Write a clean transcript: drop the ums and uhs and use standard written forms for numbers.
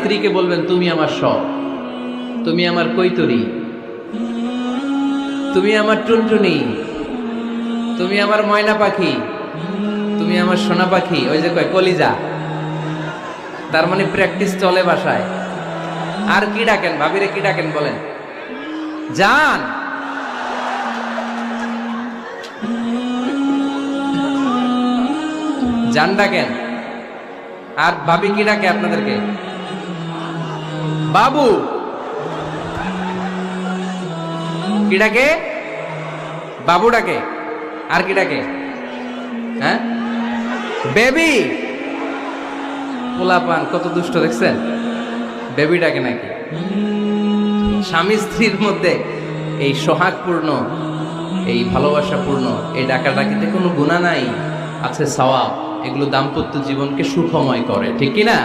স্ত্রীকে বলবেন তুমি আমার সব, তুমি আমার কৈতরি, তুমি আমার টুনটুনি, তুমি আমার ময়না পাখি, তুমি আমার সোনা পাখি। ওই যে কয় কলিজা, তার মানে প্র্যাকটিস চলে বাসায়। আর কি ডাকেন ভাবিরে, কি ডাকেন বলেন? জান। জান ডাকেন। আর ভাবি কি ডাকে আপনাদেরকে? বাবু। কি ডাকে? বাবু ডাকে। আর কি ডাকে? হ্যাঁ, বেবি। পোলাপান কত দুষ্ট দেখছেন, বেবি ডাকে নাকি? স্বামী স্ত্রীর মধ্যে এই সোহাগপূর্ণ, এই ভালোবাসাপূর্ণ এই ডাকাডাকিতে কোনো গুনাহ নাই, আছে সওয়াব। এগুলো দাম্পত্য জীবনকে সুখময় করে, ঠিক কি না?